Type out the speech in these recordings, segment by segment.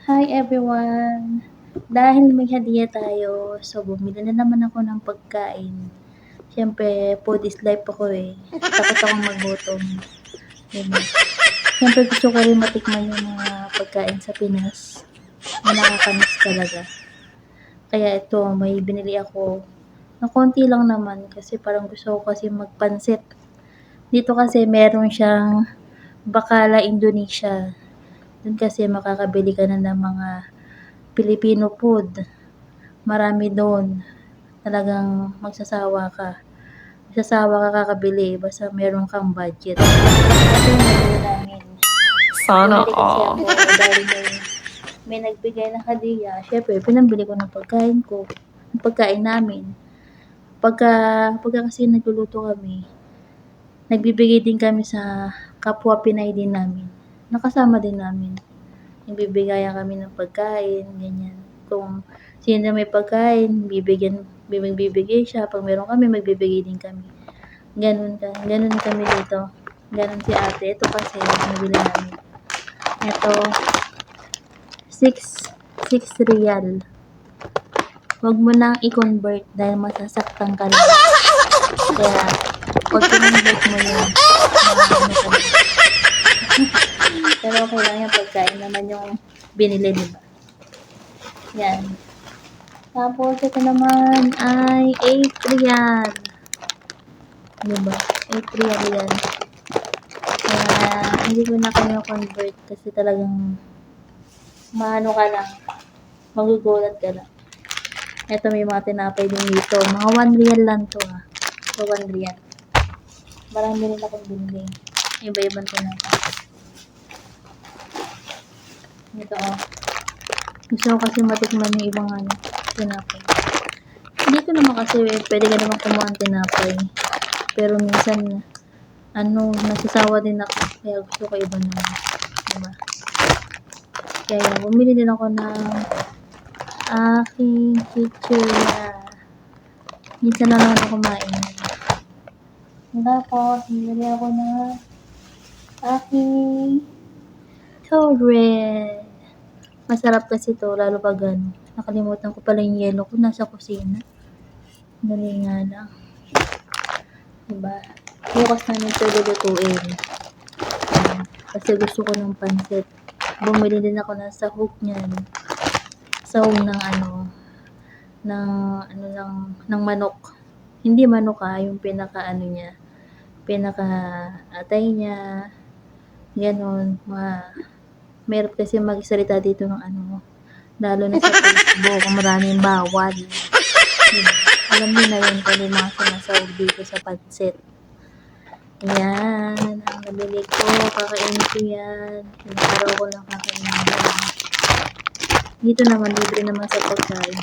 Hi everyone! Dahil may hadiah tayo, so bumili na naman ako ng pagkain. Siyempre, food is life ako eh. Takot akong magutom. Diba? Siyempre gusto ko rin matikman yung mga pagkain sa Pinas na nakakamiss talaga. Kaya ito, may binili ako na konti lang naman kasi parang gusto ko kasi magpansit. Dito kasi meron siyang Bacala Indonesia. Doon kasi makakabili ka na ng mga Filipino food. Marami doon. Talagang magsasawa ka. Magsasawa ka kakabili basta meron kang budget. Ito yung nabili namin. Sana Bumili kasi all. ako dahil may nagbigay ng hadiah. Syempre, pinambili ko ng pagkain ko. Ng pagkain namin. Pagka kasi nagluluto kami, nagbibigay din kami sa kapwa Pinay din namin. Nakasama din namin. Nagbibigayan kami ng pagkain, ganyan. Kung sino na may pagkain, bibigay siya. Pag meron kami, magbibigay din kami. Ganun kami dito. Ganun si ate. Ito kasi, nabili namin. Ito, 6 real. Huwag mo nang i-convert dahil masasaktan ka lang. Kaya, pag i-convert mo yun, pero okay lang yung pagkain naman yung binili, diba? Yan. Tapos, ito naman ay 8 real. Diba? 8 real yan. Kaya, hindi ko na kayo convert kasi talagang maano ka lang. Magugulat ka lang. Ito may mga tinapay din dito. Mga 1 real lang to ah. So, 1 real. Marami rin akong binili. Iba-ibang tinapay. Ito oh. Gusto ko kasi matikman yung ibang tinapay. Dito naman kasi pwede ka naman kumuha ng tinapay. Pero minsan, nagsasawa din ako. Kaya gusto ko iba naman. Diba? Kaya bumili din ako ng aking chichirya. Minsan na lang ako kumain. Tapos, bumili ako ng aking Torre. Masarap kasi to, lalo pag nakalimutan ko pala yung yelo ko nasa kusina. Dali nga lang. Diba? Bukas namin ito lulutuin. Kasi gusto ko ng pansit. Bumili din ako ng sahog niyan. Sahog ng ng manok. Hindi manok yung pinaka niya. Pinaka atay niya. Ganon. Meron kasi magsalita dito ng lalo na sa Facebook, maraming bawal. Alam niyo na yun kung yung mga sinasawag dito sa pansit. Ayan, ang nabili ko, kakainin ko yan. Yung araw ko lang kakainin yan. Dito naman, libre naman sa pagkain.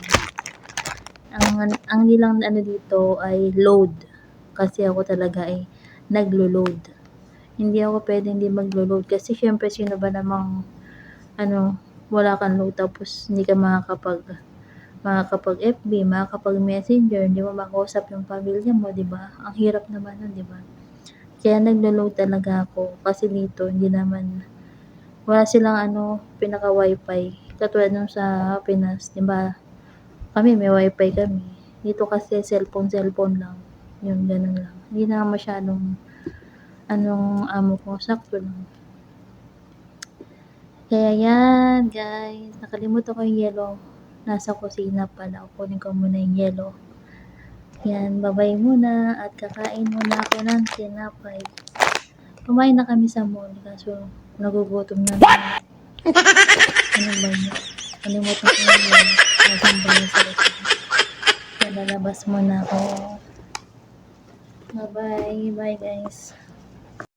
Ang nilang dito ay load. Kasi ako talaga ay naglo-load. Hindi ako pwede hindi maglo-load. Kasi syempre, sino ba namang wala kang load tapos hindi ka makakapag FB, makakapag Messenger, hindi mo makausap yung pamilya mo, di ba? Ang hirap naman nun, di ba? Kaya naglo-load talaga ako kasi dito hindi naman wala silang pinaka wifi katulad nung sa Pinas, di ba? Kami may wifi kami. Dito kasi cellphone lang. Yun, ganun lang. Hindi na masyadong ko, sakto lang. Kaya yan, guys. Nakalimutan ko yung yellow. Nasa kusina pala. Kunin ko muna yung yellow. Yan, bye-bye muna. At kakain muna ako ng tinapay. Kumain na kami sa mall. Kaso, nagugutom na naman. Ano ba yun? Kalimutan ko yun. Nasaan ba yun sa kusina? Kaya lalabas muna ako. Bye-bye. Bye, guys.